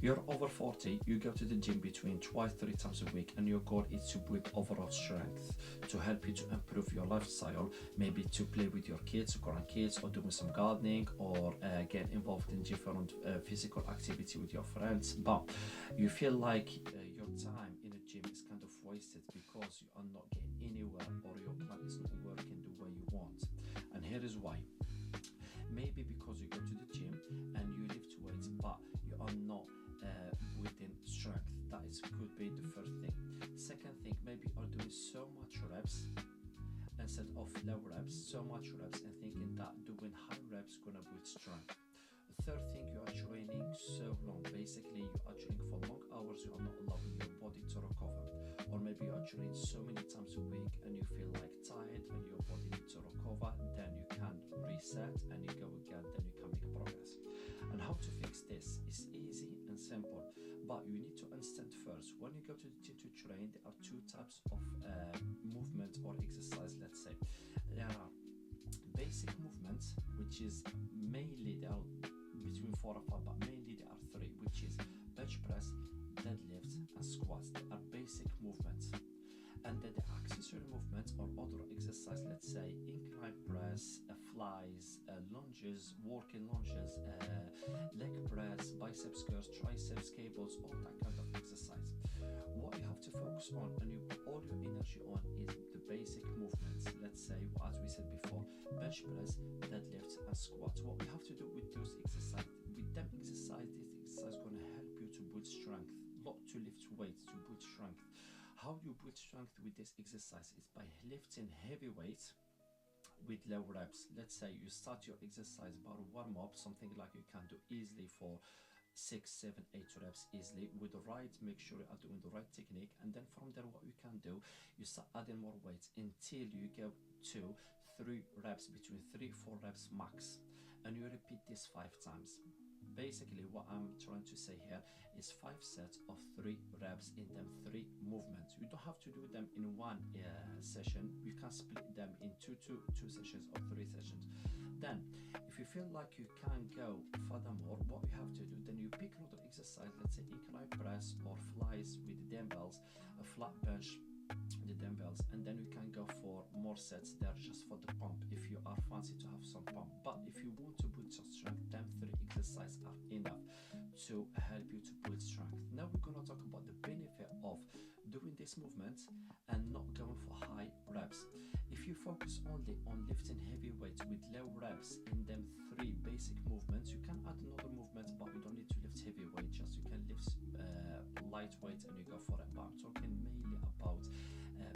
You're over 40, you go to the gym between twice, 3 times a week, and your goal is to build overall strength to help you to improve your lifestyle, maybe to play with your kids or grandkids, or doing some gardening, or get involved in different physical activity with your friends. But you feel like your time in a gym is kind of wasted because you are not getting anywhere, or your plan is not working the way you want. And here is why. Maybe because you go to the gym and you lift weights, but you are not within strength. That could be the first thing. Second thing, maybe you are doing so much reps instead of low reps, so much reps, and thinking that doing high reps gonna build strength. The third thing, you are training so long. Basically, you are training for long hours. You are not allowing your body to recover. Or maybe you are training so many times a week and you feel like tired and your body needs to recover. Then you can reset and you go again. Then you can make progress. And how to fix this is easy and simple, but you need to understand first, when you go to the gym to train, there are two types of movement or exercise. Let's say there are basic movements, which is mainly, there are between 4 or 5, but mainly there are 3, which is bench press, deadlift, and squats. They are basic movements. And then the accessory movements or other exercise, let's say incline press, flies, lunges, walking lunges, leg press, biceps curls, triceps, cables, all that kind of exercise. What you have to focus on and you put all your energy on is the basic movements. Let's say, as we said before, bench press, deadlift, and squats. What we have to do with those exercises, with them exercise, this exercise is going to help you to build strength, not to lift weights, to build strength. How you build strength with this exercise is by lifting heavy weights with low reps. Let's say you start your exercise by warm up, something like you can do easily for 6, 7, 8 reps easily with the right, make sure you are doing the right technique, and then from there what you can do, you start adding more weights until you go to 3 reps, between 3-4 reps max, and you repeat this 5 times. Basically what I'm trying to say here is 5 sets of 3 reps in them 3 movements. You don't have to do them in one session. You can split them in two sessions or 3 sessions. Then if you feel like you can go furthermore, what you have to do, then you pick another exercise, let's say incline press or flies with the dumbbells, a flat bench, the dumbbells, and then you can go for more sets there just for the pump if you are fancy to have some pump. But if you want to build some strength, then 3 exercises are enough to help you to build strength. Now we're going to talk about the benefit of doing this movement and not going for high reps. If you focus only on lifting heavy weights with low reps in them 3 basic movements, you can add another movement, but you don't need to lift heavy weight, just you can lift light weight and you go for it. But I'm talking mainly about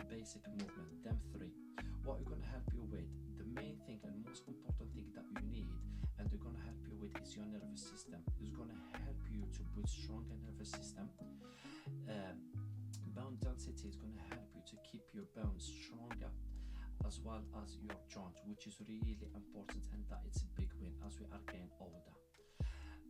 basic movement, them 3. What are going to help you with, the main thing and most important thing that you need and they're going to help you with is your nervous system. It's going to help you to build stronger nervous system. Bone density is going to help you to keep your bones stronger, as well as your joint, which is really important, and that it's a big win as we are getting older.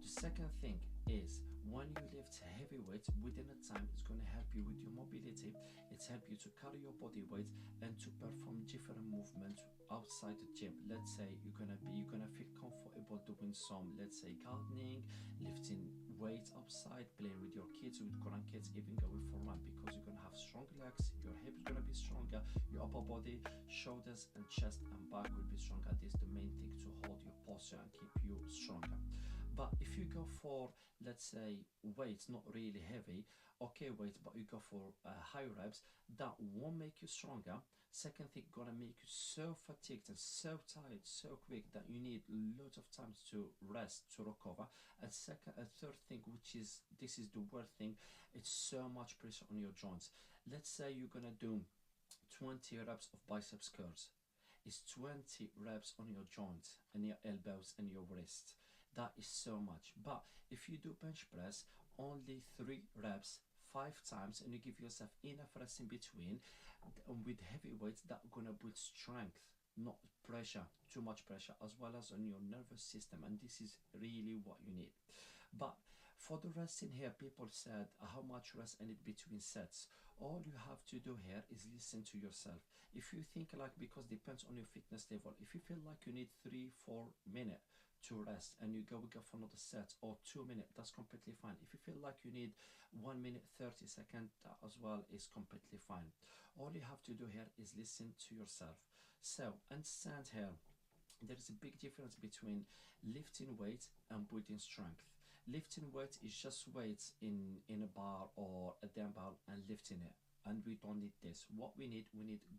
The second thing is, when you lift heavy weights within a time, it's going to help you with your mobility. It's help you to carry your body weight and to perform different movements outside the gym. Let's say you're gonna feel comfortable doing some, let's say gardening, lifting weights outside, playing with your kids, with grandkids, even going for a run, because you're gonna have strong legs, your hips gonna be stronger, your upper body, shoulders and chest and back will be stronger. This is the main thing to hold your posture and keep you stronger. But if you go for, let's say, weights not really heavy, okay weights, but you go for high reps, that won't make you stronger. Second thing, gonna make you so fatigued and so tired so quick that you need lots of time to rest, to recover. And third thing, which is, this is the worst thing, it's so much pressure on your joints. Let's say you're gonna do 20 reps of biceps curls. It's 20 reps on your joints and your elbows and your wrists. That is so much. But if you do bench press, only 3 reps 5 times, and you give yourself enough rest in between, with heavy weights, that gonna build strength, not pressure, too much pressure, as well as on your nervous system, and this is really what you need. But for the rest in here, people said how much rest I need between sets. All you have to do here is listen to yourself. If you think like, because depends on your fitness level, if you feel like you need 3-4 minutes to rest, and we go for another set, or 2 minutes, that's completely fine. If you feel like you need 1 minute 30 seconds, that as well is completely fine. All you have to do here is listen to yourself. So understand here, there is a big difference between lifting weight and building strength. Lifting weight is just weights in a bar or a dumbbell and lifting it, and we don't need this. What we need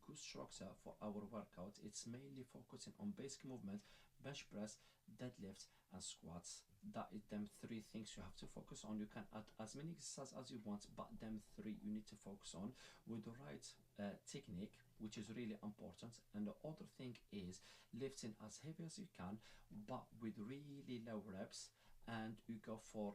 good structure for our workout. It's mainly focusing on basic movement: bench press, deadlifts, and squats. That is them three things you have to focus on. You can add as many exercises as you want, but them three you need to focus on with the right technique, which is really important. And the other thing is lifting as heavy as you can, but with really low reps, and you go for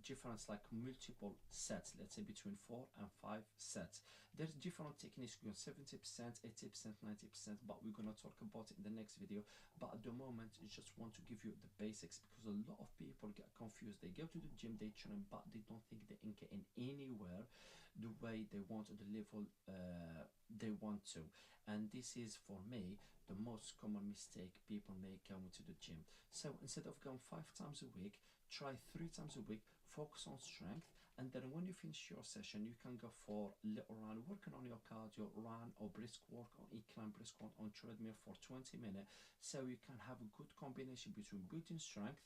different, like multiple sets, let's say between 4 and 5 sets. There's different techniques, you 70%, 80%, 90%, but we're gonna talk about it in the next video. But at the moment, I just want to give you the basics, because a lot of people get confused. They go to the gym, they train, but they don't think they can get in anywhere the way they want, or the level they want to. And this is, for me, the most common mistake people make going to the gym. So instead of going 5 times a week, try 3 times a week, focus on strength, and then when you finish your session, you can go for a little run, working on your cardio, run or brisk walk, or incline brisk walk on treadmill for 20 minutes, so you can have a good combination between building strength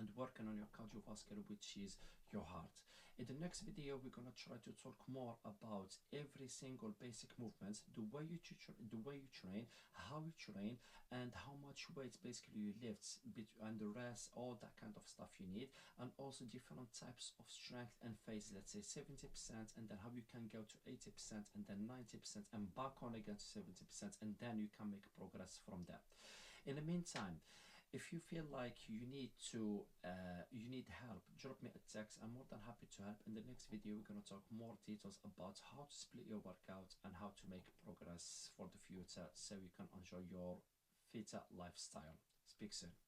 and working on your cardiovascular, which is your heart. In the next video, we're gonna try to talk more about every single basic movements, the way you train, how you train, and how much weight basically you lift, and the rest, all that kind of stuff you need, and also different types of strength and phase. Let's say 70%, and then how you can go to 80%, and then 90%, and back on again to 70%, and then you can make progress from there. In the meantime, if you feel like you need help, drop me a text. I'm more than happy to help. In the next video, we're going to talk more details about how to split your workout and how to make progress for the future, so you can enjoy your fitter lifestyle. Speak soon.